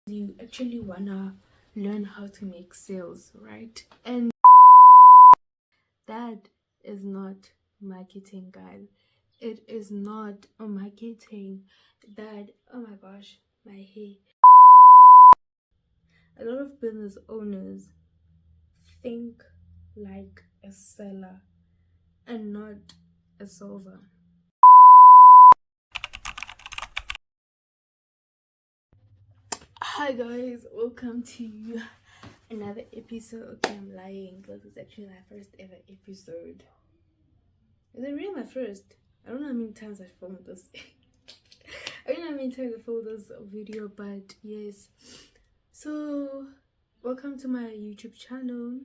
You actually wanna learn how to make sales, right? And that is not marketing, guys. It is not a marketing. That, oh my gosh, my hair. A lot of business owners think like a seller and not a solver. Hi guys, welcome to another episode. Okay, I'm lying because it's actually my first ever episode. Is it really my first? I don't know how many times I filmed this. I don't know how many times I filmed this video, but yes. So, welcome to my YouTube channel.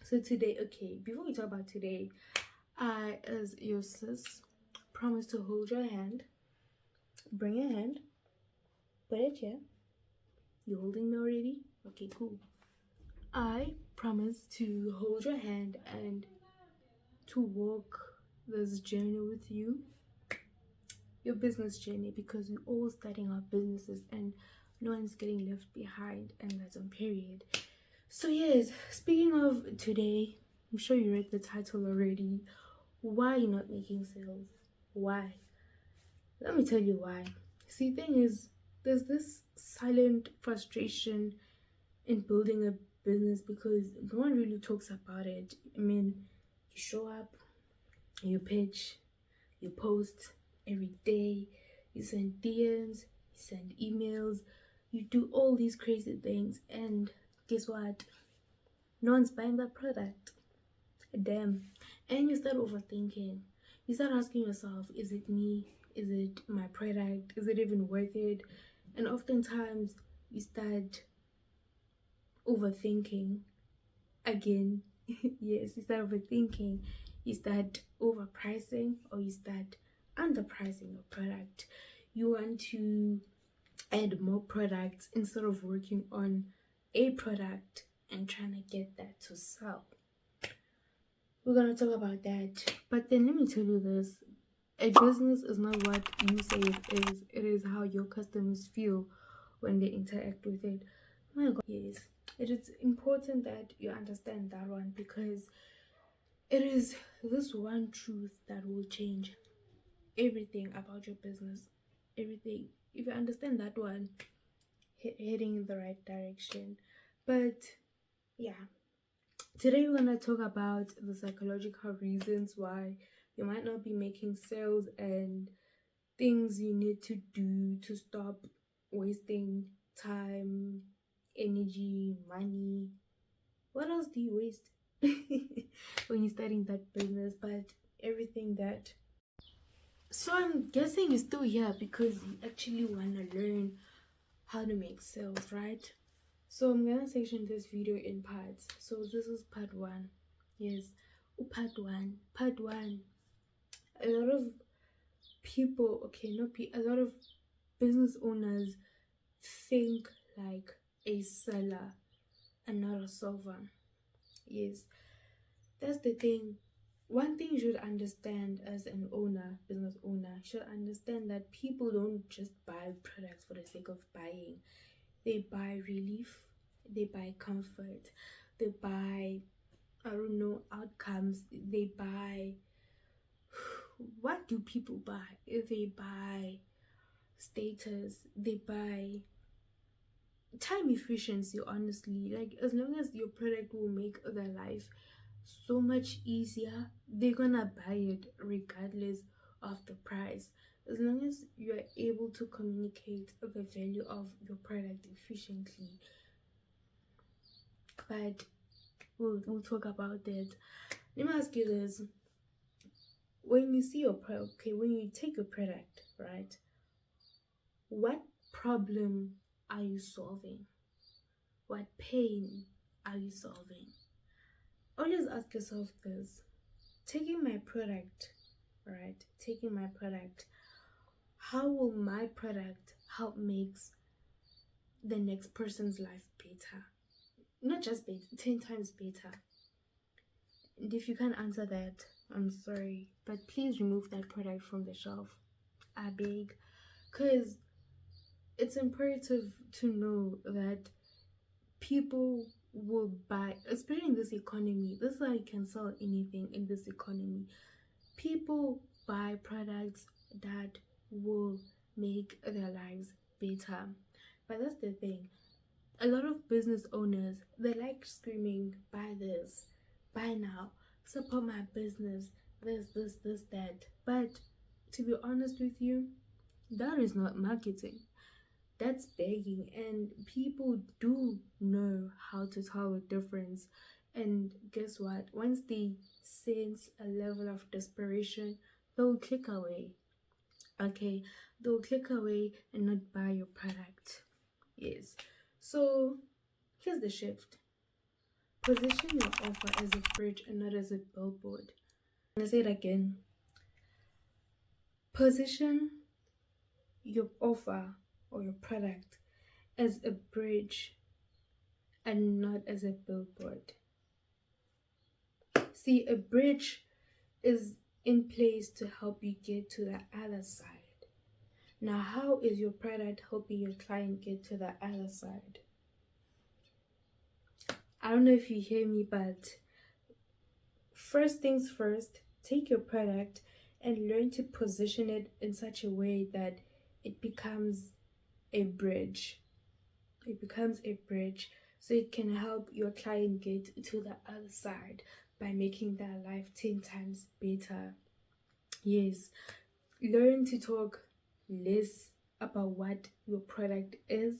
So today, okay, before we talk about today, I, as your sis, promise to hold your hand. Bring your hand. Put it here. You holding me already? Okay, cool. I promise to hold your hand and to walk this journey with you, your business journey, because we're all starting our businesses and no one's getting left behind, and that's on period. So yes, speaking of today, I'm sure you read the title already. Why are you not making sales? Why? Let me tell you why. See, the thing is, there's this silent frustration in building a business because no one really talks about it. I mean, you show up, you pitch, you post every day, you send DMs, you send emails, you do all these crazy things, and guess what? No one's buying that product. Damn. And you start overthinking. You start asking yourself, is it me? Is it my product? Is it even worth it? And oftentimes you start overthinking again. Yes, you start overthinking, you start overpricing, or you start underpricing your product. You want to add more products instead of working on a product and trying to get that to sell. We're gonna talk about that, but then let me tell you this: a business is not what you say it is how your customers feel when they interact with it. Oh my god, yes, it is important that you understand that one, because it is this one truth that will change everything about your business. Everything. If you understand that one, heading in the right direction. But yeah, today we're gonna talk about the psychological reasons why you might not be making sales and things you need to do to stop wasting time, energy, money. What else do you waste when you're starting that business? But everything that. So I'm guessing you're still here because you actually want to learn how to make sales, right? So I'm gonna section this video in parts. So this is part one. Yes, part one. Part one. A lot of people, okay, not a lot of business owners think like a seller and not a solver. Yes, that's the thing. One thing you should understand as an owner, business owner, you should understand that people don't just buy products for the sake of buying. They buy relief, they buy comfort, they buy, I don't know, outcomes, they buy, what do people buy? They buy status, they buy time efficiency. Honestly, like, as long as your product will make their life so much easier, they're gonna buy it regardless of the price, as long as you're able to communicate the value of your product efficiently. But we'll talk about that. Let me ask you this: when you see your product, okay, when you take your product, right, what problem are you solving? What pain are you solving? Always ask yourself this: taking my product, right? Taking my product, how will my product help makes the next person's life better? Not just better, 10 times better. And if you can't answer that, I'm sorry, but please remove that product from the shelf. I beg. Because it's imperative to know that people will buy, especially in this economy. This is how you can sell anything in this economy. People buy products that will make their lives better. But that's the thing. A lot of business owners, they like screaming, buy this, buy now, support my business, this, that. But to be honest with you, that is not marketing. That's begging, and people do know how to tell the difference. And guess what? Once they sense a level of desperation, they'll click away. Okay, they'll click away and not buy your product. Yes. So here's the shift: position your offer as a bridge and not as a billboard. And I say it again: position your offer or your product as a bridge and not as a billboard. See, a bridge is in place to help you get to the other side. Now, how is your product helping your client get to the other side? I don't know if you hear me, but first things first, take your product and learn to position it in such a way that it becomes a bridge. It becomes a bridge so it can help your client get to the other side by making their life 10 times better. Yes, learn to talk less about what your product is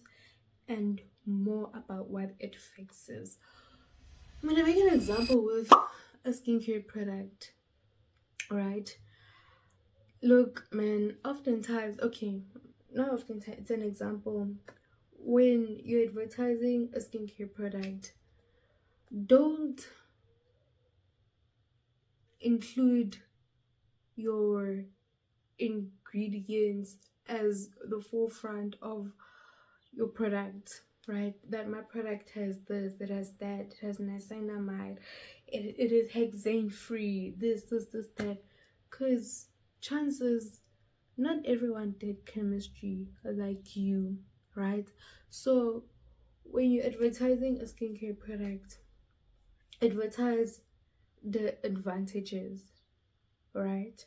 and more about what it fixes. I'm gonna make an example with a skincare product, right? Look, man, oftentimes, okay, not oftentimes, it's an example. When you're advertising a skincare product, don't include your ingredients as the forefront of your product, right? That my product has this, that has that, it has niacinamide, it is hexane free, this, that. Because chances, not everyone did chemistry like you, right? So when you're advertising a skincare product, advertise the advantages, right?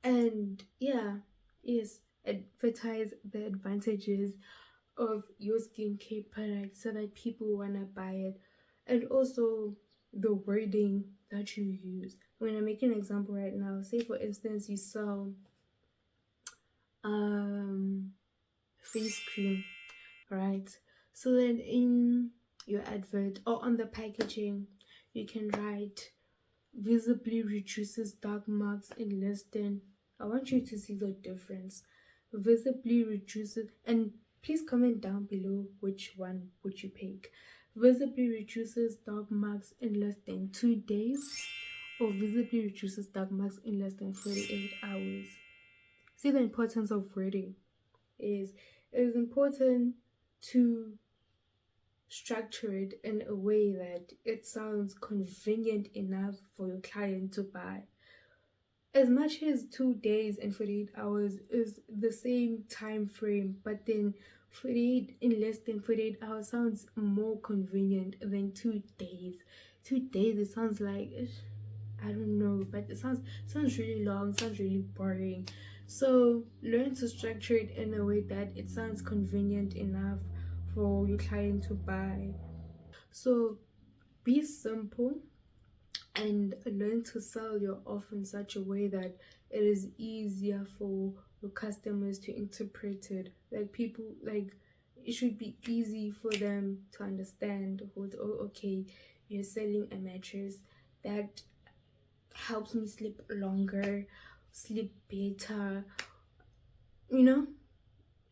And yeah, yes, advertise the advantages of your skincare product so that people want to buy it. And also the wording that you use. I'm going to make an example right now. Say for instance you sell um face cream, right? So then in your advert or on the packaging, you can write visibly reduces dark marks in less than. I want you to see the difference. Visibly reduces, and please comment down below which one would you pick. Visibly reduces dark marks in less than 2 days, or visibly reduces dark marks in less than 48 hours. See the importance of wording. Is it is important to structure it in a way that it sounds convenient enough for your client to buy. As much as 2 days and 48 hours is the same time frame, but then 48 in less than 48 hours sounds more convenient than 2 days. 2 days, it sounds like, I don't know, but it sounds really long, sounds really boring. So learn to structure it in a way that it sounds convenient enough for your client to buy. So be simple and learn to sell your offer in such a way that it is easier for your customers to interpret it. Like people, like it should be easy for them to understand what, oh, okay, you're selling a mattress that helps me sleep longer, sleep better, you know.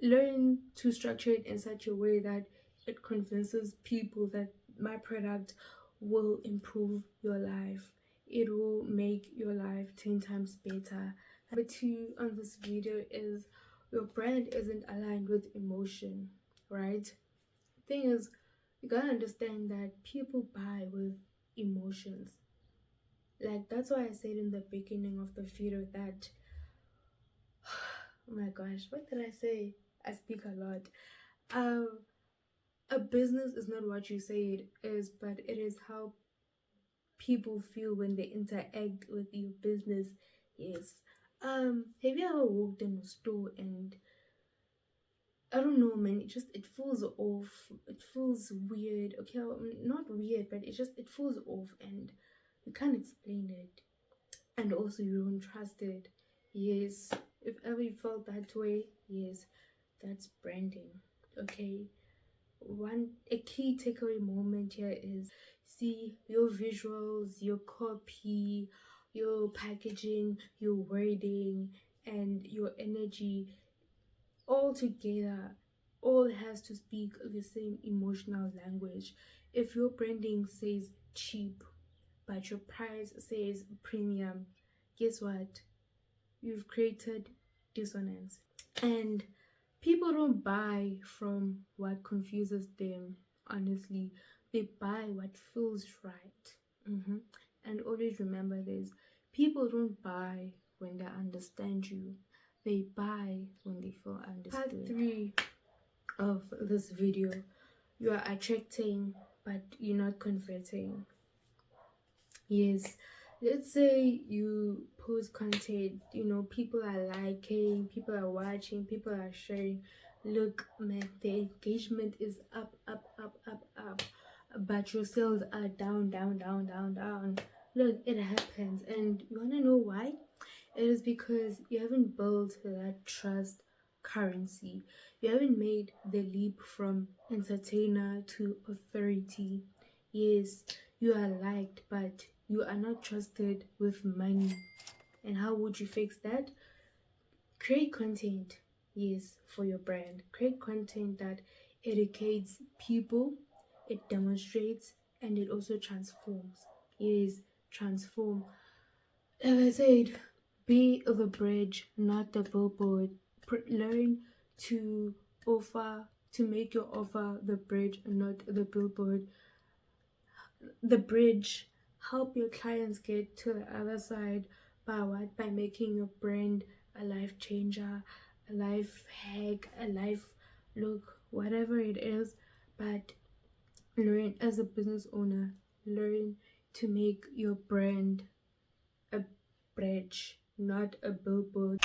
Learn to structure it in such a way that it convinces people that my product will improve your life. It will make your life 10 times better. Number two on this video is your brand isn't aligned with emotion, right? Thing is, you gotta understand that people buy with emotions. Like that's why I said in the beginning of the video that oh my gosh, what did I say? I speak a lot. Um, a business is not what you say it is, but it is how people feel when they interact with your business. Yes. Have you ever walked in a store and I don't know, man, it feels off. It feels weird. Okay, not weird, but it feels off and you can't explain it. And also you don't trust it. Yes. If ever you felt that way, yes, that's branding. Okay. One a key takeaway moment here is see your visuals, your copy, your packaging, your wording, and your energy all together. All has to speak the same emotional language. If your branding says cheap but your price says premium, guess what? You've created dissonance. And people don't buy from what confuses them, honestly. They buy what feels right. And always remember this, people don't buy when they understand you, they buy when they feel understood. Part 3 of this video, you are attracting but you're not converting. Yes, let's say you post content, people are liking, people are watching, people are sharing. Look, man, the engagement is up, up, up, up, up, but your sales are down, down, down, down, down. Look, it happens, and you wanna know why? It is because you haven't built that trust currency. You haven't made the leap from entertainer to authority. Yes, you are liked, but you are not trusted with money. And how would you fix that? Create content, yes, for your brand. Create content that educates people, it demonstrates, and it also transforms. Yes, transform. As I said, be the bridge, not the billboard. Learn to to make your offer the bridge, not the billboard. The bridge, help your clients get to the other side by what? By making your brand a life changer, a life hack, a life look, whatever it is. But learn as a business owner, learn to make your brand a bridge, not a billboard.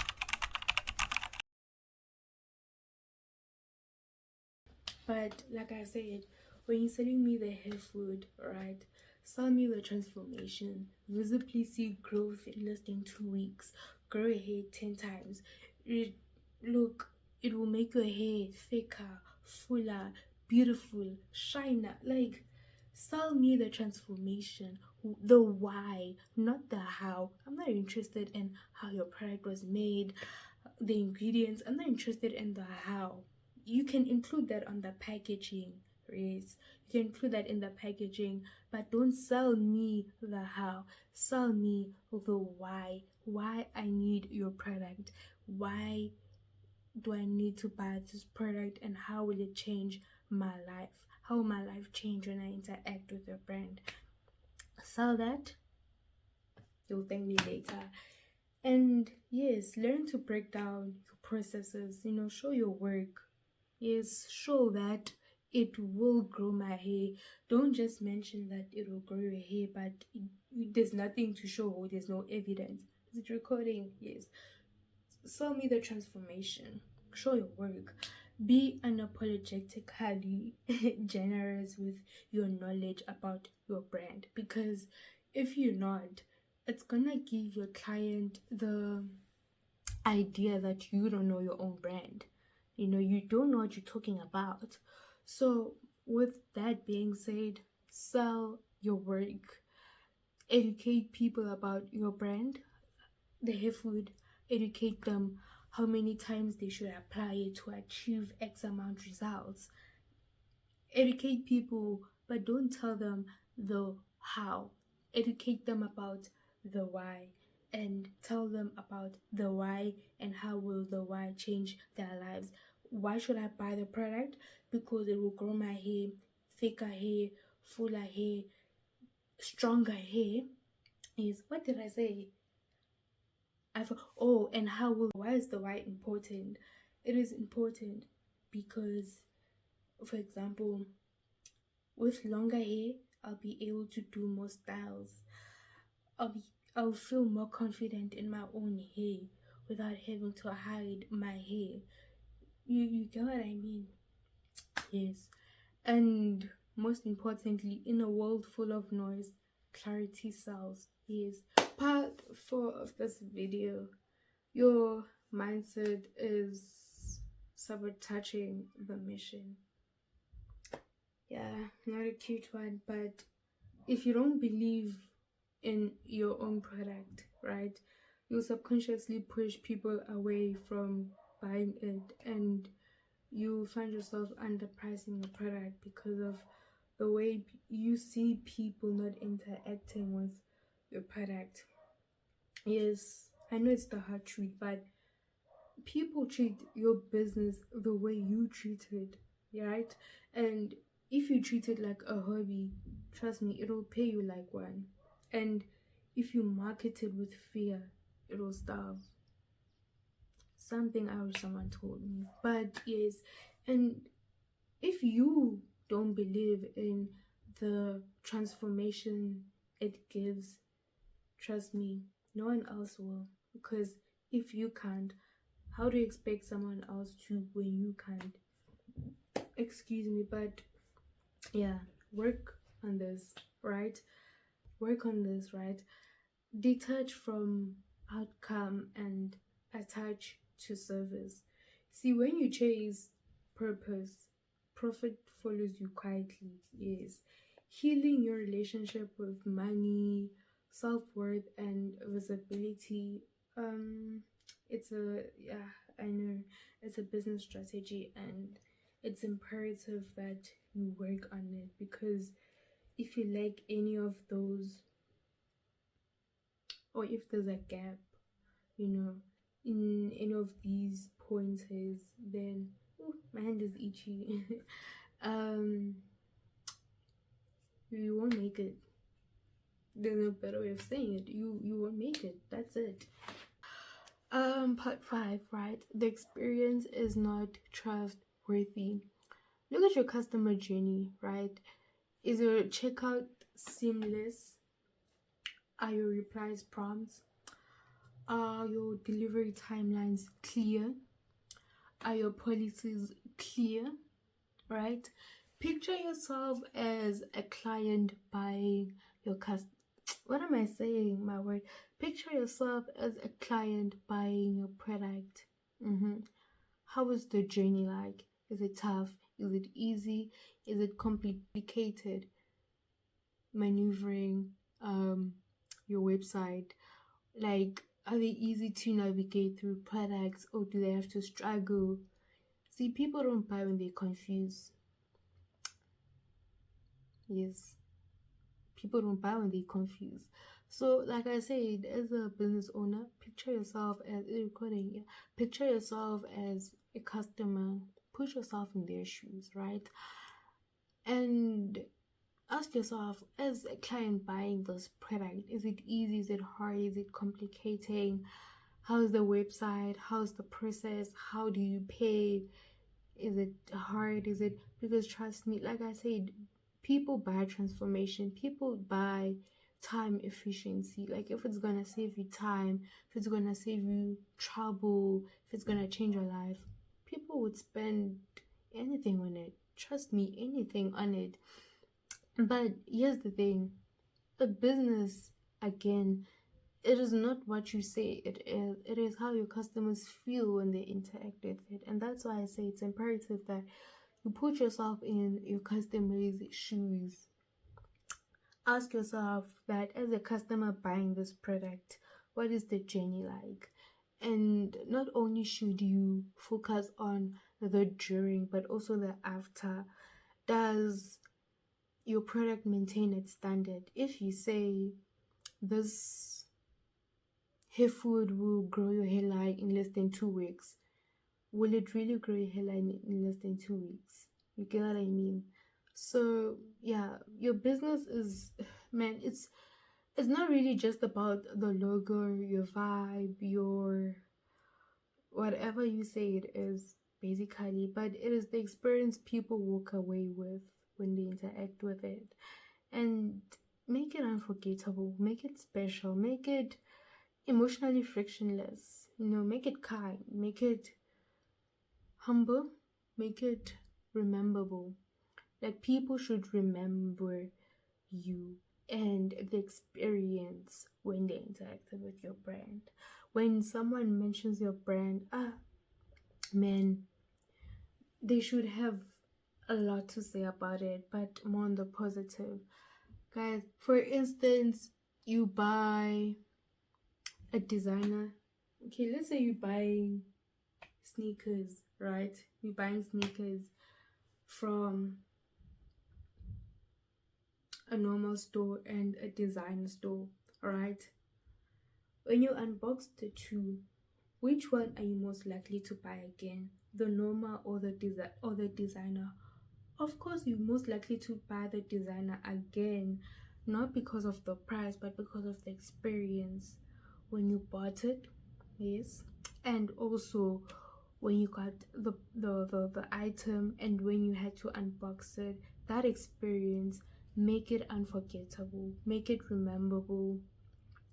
But like I said, when you're selling me the hair food, right? Sell me the transformation. Visibly see growth in less than 2 weeks. Grow your hair 10 times. It, look, it will make your hair thicker, fuller, beautiful, shiner. Like, sell me the transformation, the why, not the how. I'm not interested in how your product was made, the ingredients. I'm not interested in the how. You can include that on the packaging, Reese. You can include that in the packaging, but don't sell me the how. Sell me the why. Why I need your product. Why do I need to buy this product, and how will it change my life? How will my life change when I interact with your brand? Sell that. You'll thank me later. And yes, learn to break down your processes, show your work. Yes, show that it will grow my hair. Don't just mention that it will grow your hair, but there's nothing to show, there's no evidence. Is it recording? Yes. Sell me the transformation. Show your work. Be unapologetically generous with your knowledge about your brand, because if you're not, it's gonna give your client the idea that you don't know your own brand. You don't know what you're talking about. So with that being said, sell your work, educate people about your brand, the hair food, educate them how many times they should apply it to achieve X amount results. Educate people, but don't tell them the how. Educate them about the why, and tell them about the why and how will the why change their lives. Why should I buy the product? Because it will grow my hair, thicker hair, fuller hair, stronger hair. Is what did I say? And why is the why important? it is important because, for example, with longer hair, I'll be able to do more styles. I'll feel more confident in my own hair without having to hide my hair. You get what I mean? Yes. And most importantly, in a world full of noise, clarity sells. Yes. Part 4 of this video, your mindset is sabotaging the mission. Yeah, not a cute one, but if you don't believe in your own product, right, you'll subconsciously push people away from buying it, and you find yourself underpricing your product because of the way you see people not interacting with your product. Yes, I know it's the hard truth, but people treat your business the way you treat it, right? And if you treat it like a hobby, trust me, it'll pay you like one. And if you market it with fear, it'll starve. Something I wish someone told me. But yes, and if you don't believe in the transformation it gives, trust me, no one else will. Because if you can't, how do you expect someone else to when you can't? Excuse me, but yeah, work on this, right? Work on this, right? Detach from outcome and attach to service. See, when you chase purpose, profit follows you quietly. Yes. Healing your relationship with money, self-worth, and visibility. It's a, yeah, I know, it's a business strategy, and it's imperative that you work on it, because if you lack any of those, or if there's a gap, you know, in any of these pointers, then my hand is itchy. um you won't make it. There's no better way of saying it. You won't make it. That's it. Part 5, right? The experience is not trustworthy. Look at your customer journey, right? Is your checkout seamless? Are your replies prompt? Are your delivery timelines clear? Are your policies clear? Right? Picture yourself as a client buying your what am I saying? My word. Picture yourself as a client buying your product. How is the journey like? Is it tough? Is it easy? Is it complicated? Maneuvering your website, like, are they easy to navigate through products, or do they have to struggle? See, people don't buy when they're confused. Yes, people don't buy when they're confused. So, like I said, as a business owner, picture yourself as a recording. Yeah, picture yourself as a customer. Put yourself in their shoes, right? And ask yourself, as a client buying this product, is it easy? Is it hard? Is it complicating? How's the website? How's the process? How do you pay? Is it hard? Is it, because trust me, like I said, people buy transformation, people buy time efficiency. Like, if it's gonna save you time, if it's gonna save you trouble, if it's gonna change your life, people would spend anything on it. Trust me, anything on it. But here's the thing, a business, again, it is not what you say it is how your customers feel when they interact with it. And that's why I say it's imperative that you put yourself in your customers' shoes. Ask yourself that, as a customer buying this product, what is the journey like? And not only should you focus on the during, but also the after. Does your product maintain its standard? If you say this hair food will grow your hairline in less than 2 weeks, will it really grow your hairline in less than 2 weeks? You get what I mean? So yeah, your business is, man, it's not really just about the logo, your vibe, your whatever you say it is. basically, but it is the experience people walk away with when they interact with it. And make it unforgettable, make it special, make it emotionally frictionless, make it kind, make it humble, make it rememberable. Like, people should remember you and the experience when they interacted with your brand. When someone mentions your brand, man, they should have a lot to say about it, but more on the positive. Guys, for instance, you buy a designer. Okay, let's say you buy sneakers, right? You're buying sneakers from a normal store and a designer store, right? When you unbox the two, which one are you most likely to buy again? The normal or the designer? Of course, you're most likely to buy the designer again, not because of the price, but because of the experience when you bought it, yes, and also when you got the item and when you had to unbox it. That experience, make it unforgettable, make it rememberable,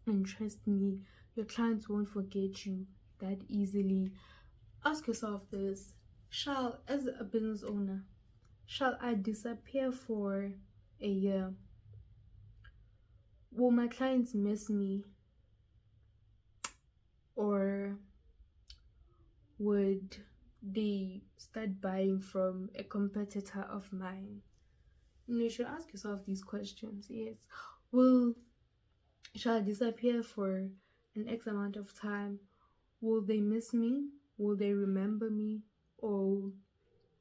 and trust me, your clients won't forget you that easily. Ask yourself this: as a business owner, shall I disappear for a year? Will my clients miss me? Or would they start buying from a competitor of mine? You should ask yourself these questions. Yes. Shall I disappear for an X amount of time? Will they miss me? Will they remember me? Or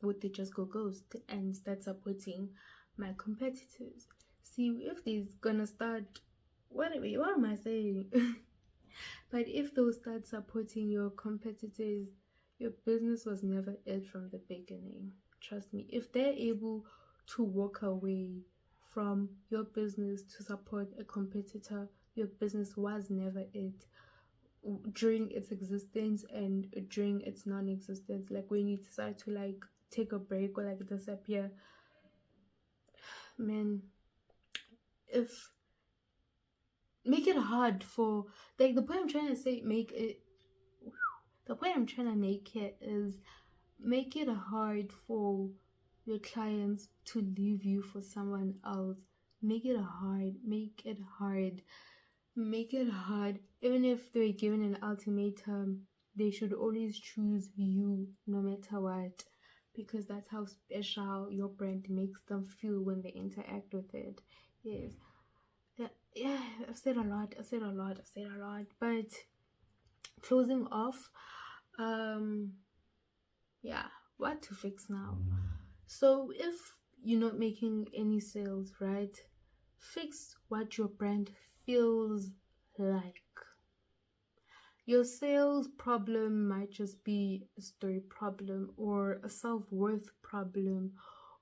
would they just go ghost and start supporting my competitors? See, if they're gonna start, what am I saying? But if they'll start supporting your competitors, your business was never it from the beginning. Trust me. If they're able to walk away from your business to support a competitor, your business was never it during its existence and during its non-existence. Like, when you decide to take a break or disappear, man, if make it hard for, the point I'm trying to say, the point I'm trying to make here is, make it hard for your clients to leave you for someone else. Make it hard, make it hard, make it hard. Even if they're given an ultimatum, they should always choose you no matter what, because that's how special your brand makes them feel when they interact with it. Yes. Yeah, I've said a lot, but closing off, yeah, what to fix now? So if you're not making any sales, right, fix what your brand feels like. Your sales problem might just be a story problem, or a self-worth problem,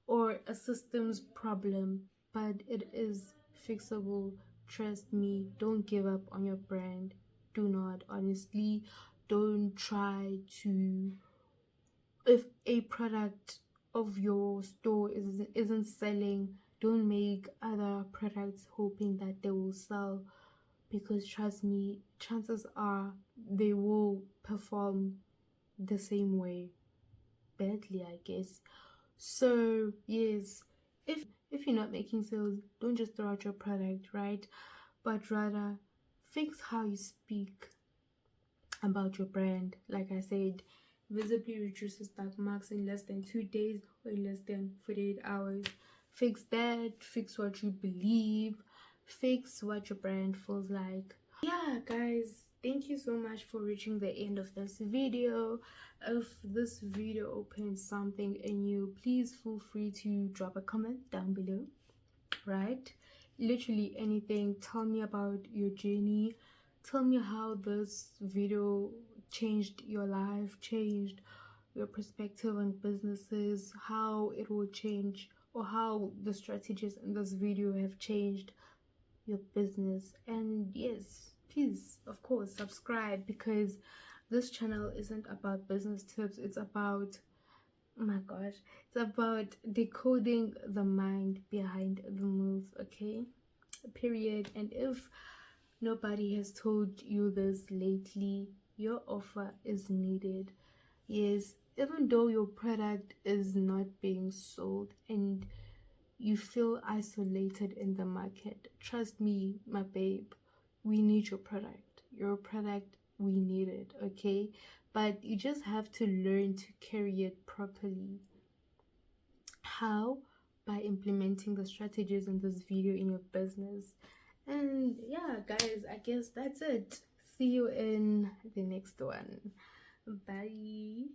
or a systems problem, but it is fixable. Trust me, don't give up on your brand. Do not, honestly, don't try to, if a product of your store isn't selling, don't make other products hoping that they will sell, because trust me, chances are they will perform the same way, badly, I guess. So yes, if you're not making sales, don't just throw out your product, right? But rather fix how you speak about your brand. Like I said, visibly reduces stock marks in less than 2 days or in less than 48 hours. Fix that, fix what you believe, fix what your brand feels like. Yeah, guys, thank you so much for reaching the end of this video. If this video opens something in you, please feel free to drop a comment down below, right? Literally anything. Tell me about your journey, tell me how this video changed your life, changed your perspective on businesses, how it will change, or how the strategies in this video have changed your business. And yes, please, of course, subscribe, because this channel isn't about business tips, it's about Oh my gosh, it's about decoding the mind behind the move, okay? Period. And if nobody has told you this lately, your offer is needed. Yes, even though your product is not being sold and you feel isolated in the market, trust me, my babe, we need your product. Your product, we need it, okay? But you just have to learn to carry it properly. How? By implementing the strategies in this video in your business. And yeah, guys, I guess that's it. See you in the next one. Bye.